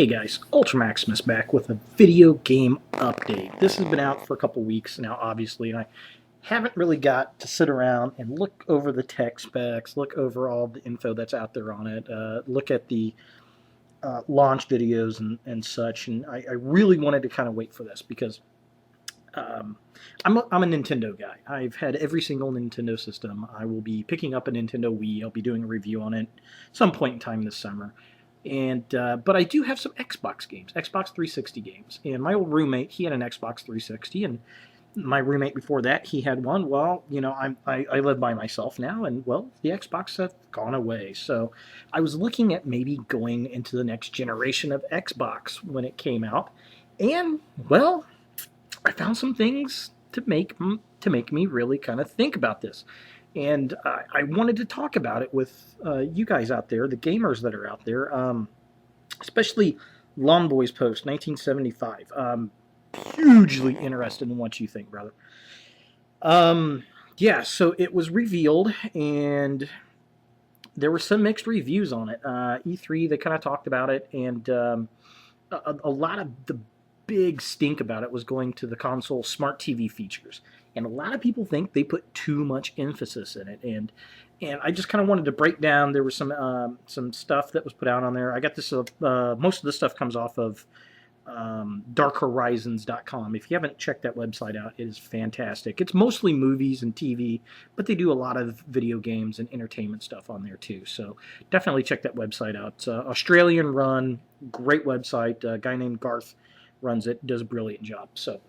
Hey guys, Ultramaximus back with a video game update. This has been out for a couple weeks now, obviously, and I haven't really got to sit around and look over the tech specs, look over all the info that's out there on it, look at the launch videos and such, and I really wanted to kind of wait for this because um, I'm a Nintendo guy. I've had every single Nintendo system. I will be picking up a Nintendo Wii. I'll be doing a review on it some point in time this summer. And but I do have some Xbox games, Xbox 360 games. And my old roommate, he had an Xbox 360, and my roommate before that, he had one. Well, I live by myself now, and well, the Xbox have gone away. So I was looking at maybe going into the next generation of Xbox when it came out, and well, I found some things to make me really kind of think about this, and I wanted to talk about it with you guys out there, the gamers that are out there, especially Lawn Boys Post 1975. Hugely interested in what you think, brother. Yeah, so it was revealed, and there were some mixed reviews on it. E3, they kind of talked about it, and a lot of the big stink about it was going to the console smart TV features, and a lot of people think they put too much emphasis in it. And I just kind of wanted to break down. There was some stuff that was put out on there. I got this. Most of the stuff comes off of darkhorizons.com. If you haven't checked that website out, it is fantastic. It's mostly movies and TV, but they do a lot of video games and entertainment stuff on there too. So definitely check that website out. It's Australian run, great website. A guy named Garth runs it, does a brilliant job. So,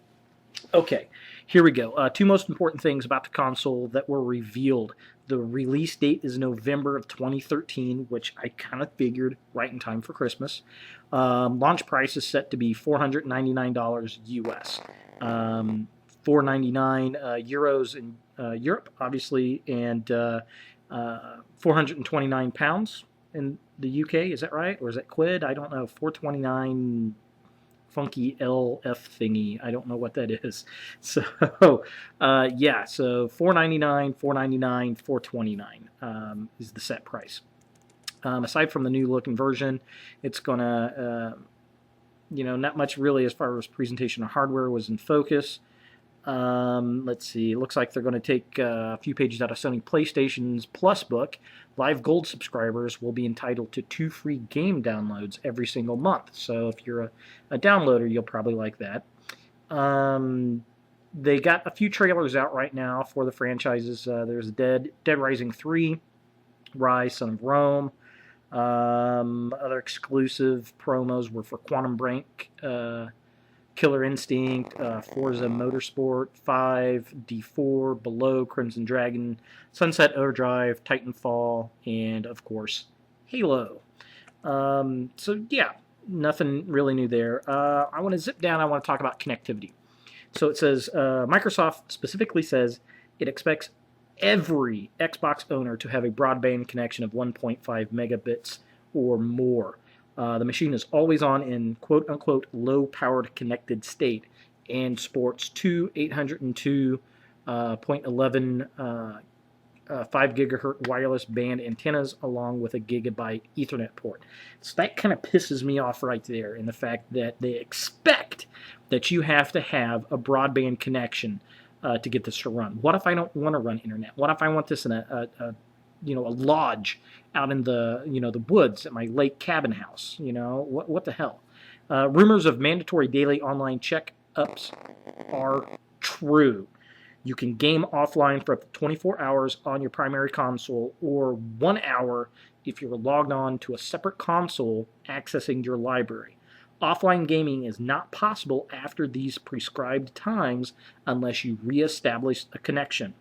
okay, here we go. Two most important things about the console that were revealed. The release date is November of 2013, which I kind of figured right in time for Christmas. Launch price is set to be $499 US. 499 euros in Europe, obviously, and 429 pounds in the UK. Is that right? Or is that quid? I don't know. 429 funky LF thingy. I don't know what that is. So, yeah, so $499, $499, $429 is the set price. Aside from the new looking version, it's gonna, not much really as far as presentation of hardware was in focus. Let's see. It looks like they're going to take a few pages out of Sony PlayStation's Plus book. Live Gold subscribers will be entitled to 2 free game downloads every single month. So if you're a downloader, you'll probably like that. They got a few trailers out right now for the franchises. There's Dead Rising 3, Rise, Son of Rome. Other exclusive promos were for Quantum Break, Killer Instinct, Forza Motorsport 5, D4, Below, Crimson Dragon, Sunset Overdrive, Titanfall, and of course, Halo. So yeah, nothing really new there. I want to zip down. I want to talk about connectivity. So it says Microsoft specifically says it expects every Xbox owner to have a broadband connection of 1.5 megabits or more. The machine is always on in quote-unquote low-powered connected state and sports two 802.11 5 gigahertz wireless band antennas along with a gigabit Ethernet port. So that kind of pisses me off right there in the fact that they expect that you have to have a broadband connection to get this to run. What if I don't want to run internet? What if I want this in a lodge out in the woods at my lake cabin house? What the hell? Rumors of mandatory daily online checkups are true. You can game offline for up to 24 hours on your primary console, or 1 hour if you're logged on to a separate console accessing your library. Offline gaming is not possible after these prescribed times unless you reestablish a connection.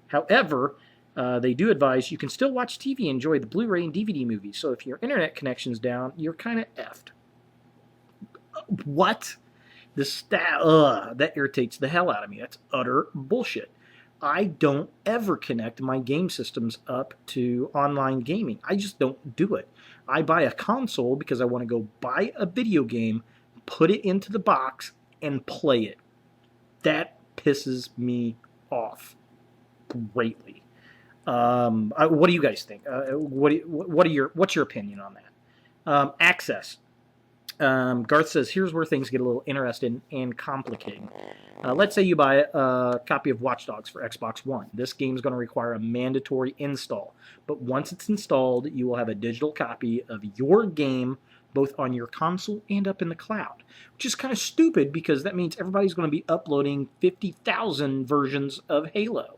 However, they do advise you can still watch TV and enjoy the Blu-ray and DVD movies. So if your internet connection's down, you're kind of effed. What? That irritates the hell out of me. That's utter bullshit. I don't ever connect my game systems up to online gaming. I just don't do it. I buy a console because I want to go buy a video game, put it into the box, and play it. That pisses me off greatly. What do you guys think? What's your opinion on that? Access. Garth says, here's where things get a little interesting and complicating. Let's say you buy a copy of Watch Dogs for Xbox One. This game is going to require a mandatory install. But once it's installed, you will have a digital copy of your game both on your console and up in the cloud, which is kind of stupid because that means everybody's going to be uploading 50,000 versions of Halo.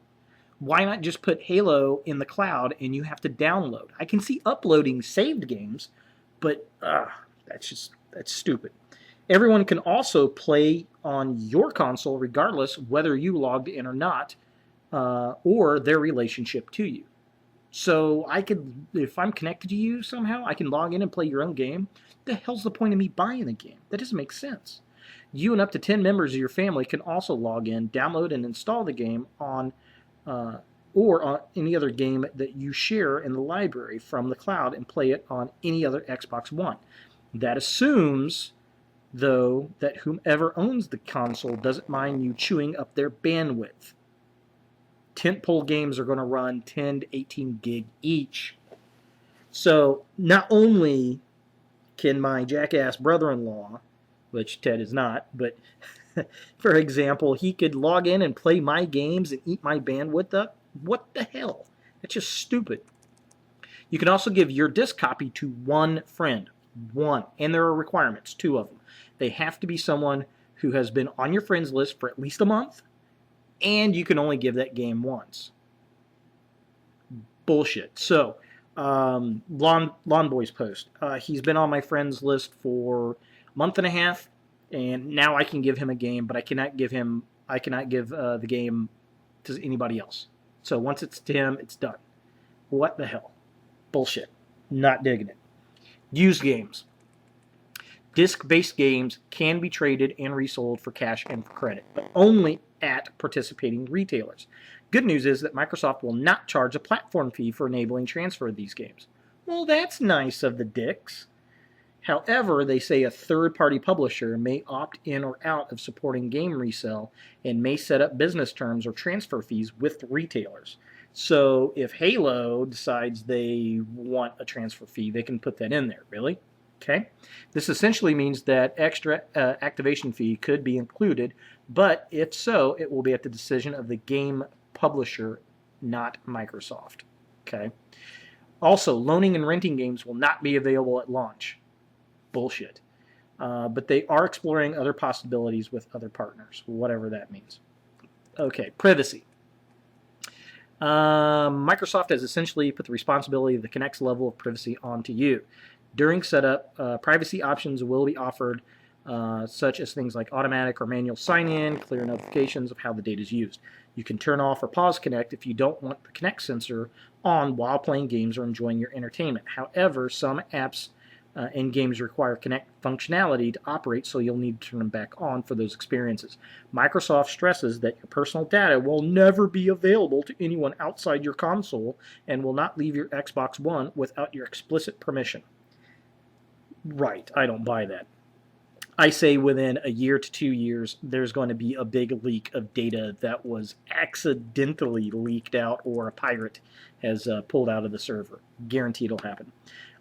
Why not just put Halo in the cloud and you have to download? I can see uploading saved games, but that's stupid. Everyone can also play on your console regardless whether you logged in or not, or their relationship to you. So I could, if I'm connected to you somehow, I can log in and play your own game. The hell's the point of me buying the game? That doesn't make sense. You and up to 10 members of your family can also log in, download and install the game on or on any other game that you share in the library from the cloud and play it on any other Xbox One. That assumes, though, that whomever owns the console doesn't mind you chewing up their bandwidth. Tentpole games are going to run 10 to 18 gig each. So not only can my jackass brother-in-law, which Ted is not, but for example, he could log in and play my games and eat my bandwidth up. What the hell? That's just stupid. You can also give your disc copy to one friend. One. And there are requirements, 2 of them. They have to be someone who has been on your friends list for at least a month, and you can only give that game once. Bullshit. So, Lawn Boy's post. He's been on my friends list for a month and a half, and now I can give him a game, but I cannot give the game to anybody else. So once it's to him, it's done. What the hell? Bullshit. Not digging it. Used games. Disc-based games can be traded and resold for cash and for credit, but only at participating retailers. Good news is that Microsoft will not charge a platform fee for enabling transfer of these games. Well, that's nice of the dicks. However, they say a third-party publisher may opt in or out of supporting game resale and may set up business terms or transfer fees with retailers. So if Halo decides they want a transfer fee, they can put that in there, really? Okay. This essentially means that extra activation fee could be included, but if so, it will be at the decision of the game publisher, not Microsoft. Okay. Also, loaning and renting games will not be available at launch. Bullshit. But they are exploring other possibilities with other partners, whatever that means. Okay, privacy. Microsoft has essentially put the responsibility of the Kinect's level of privacy onto you. During setup, privacy options will be offered, such as things like automatic or manual sign-in, clear notifications of how the data is used. You can turn off or pause Kinect if you don't want the Kinect sensor on while playing games or enjoying your entertainment. However, some apps and games require Kinect functionality to operate, so you'll need to turn them back on for those experiences. Microsoft stresses that your personal data will never be available to anyone outside your console and will not leave your Xbox One without your explicit permission. Right, I don't buy that. I say within a year to 2 years, there's going to be a big leak of data that was accidentally leaked out or a pirate has pulled out of the server. Guaranteed it'll happen.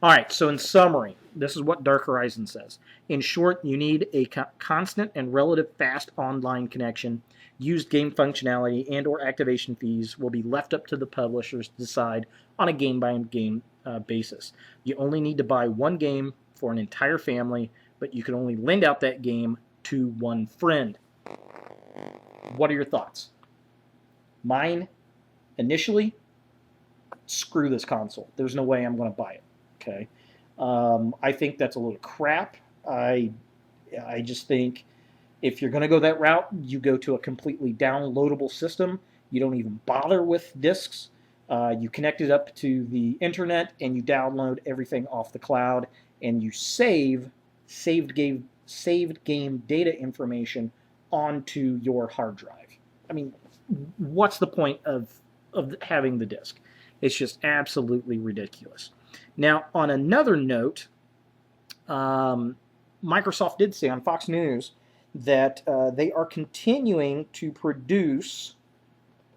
All right, so in summary, this is what Dark Horizon says. In short, you need a constant and relative fast online connection. Used game functionality and or activation fees will be left up to the publishers to decide on a game-by-game basis. You only need to buy one game for an entire family, but you can only lend out that game to one friend. What are your thoughts? Mine, initially, screw this console. There's no way I'm going to buy it. Okay, I think that's a little crap. I just think if you're going to go that route, you go to a completely downloadable system. You don't even bother with discs. You connect it up to the internet and you download everything off the cloud, and you saved game data information onto your hard drive. I mean, what's the point of having the disc? It's just absolutely ridiculous. Now, on another note, Microsoft did say on Fox News that they are continuing to produce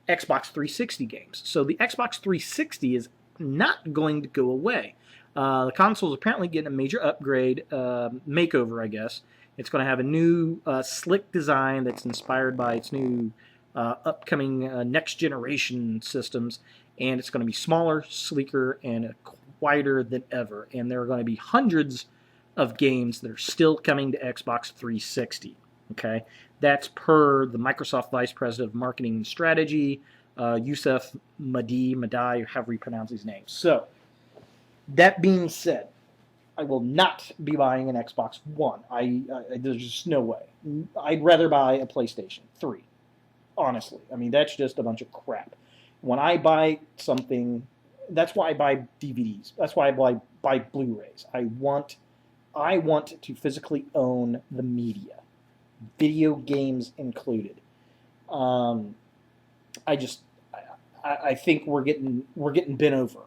Xbox 360 games. So the Xbox 360 is not going to go away. The console is apparently getting a major upgrade, makeover, I guess. It's going to have a new slick design that's inspired by its new upcoming next generation systems, and it's going to be smaller, sleeker, and quieter than ever. And there are going to be hundreds of games that are still coming to Xbox 360. Okay, that's per the Microsoft Vice President of Marketing and Strategy, Youssef Madai, however you pronounce his name. So, that being said, I will not be buying an Xbox One. There's just no way. I'd rather buy a PlayStation 3. Honestly, I mean, that's just a bunch of crap. When I buy something, that's why I buy DVDs. That's why I buy Blu-rays. I want to physically own the media, video games included. I think we're getting bent over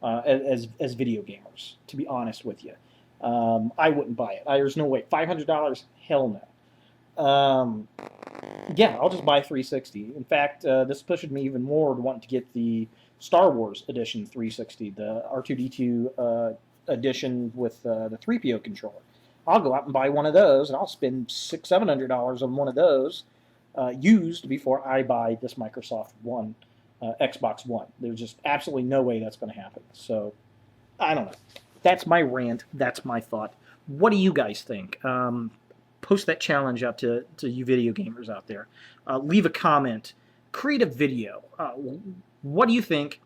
as video gamers. To be honest with you, I wouldn't buy it. There's no way. $500? Hell no. Yeah, I'll just buy 360. In fact, this pushes me even more to want to get the Star Wars Edition 360, the R2-D2 edition with the 3PO controller. I'll go out and buy one of those, and I'll spend $600-$700 on one of those used before I buy this Microsoft One, Xbox One. There's just absolutely no way that's going to happen. So, I don't know. That's my rant. That's my thought. What do you guys think? Post that challenge out to you video gamers out there. Leave a comment. Create a video. What do you think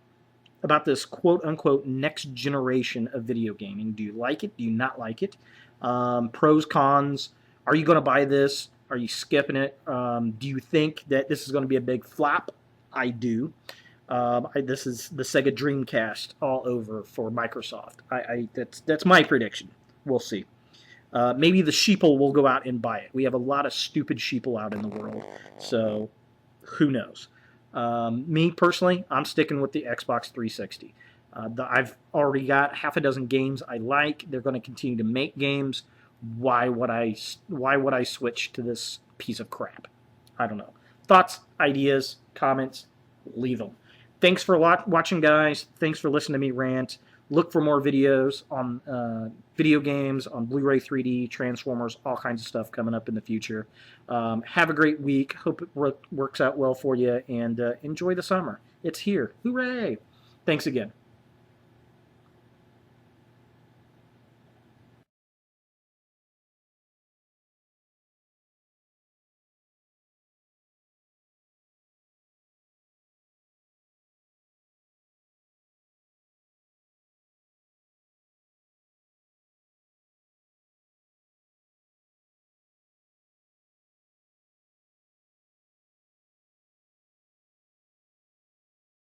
about this quote-unquote next generation of video gaming? Do you like it? Do you not like it? Pros, cons. Are you going to buy this? Are you skipping it? Do you think that this is going to be a big flop? I do. This is the Sega Dreamcast all over for Microsoft. That's my prediction. We'll see. Maybe the sheeple will go out and buy it. We have a lot of stupid sheeple out in the world, so who knows? Me personally, I'm sticking with the Xbox 360. I've already got half a dozen games I like. They're going to continue to make games. Why would I switch to this piece of crap? I don't know. Thoughts, ideas, comments, leave them. Thanks for watching, guys. Thanks for listening to me rant. Look for more videos on video games, on Blu-ray 3D, Transformers, all kinds of stuff coming up in the future. Have a great week. Hope it works out well for you, and enjoy the summer. It's here. Hooray! Thanks again.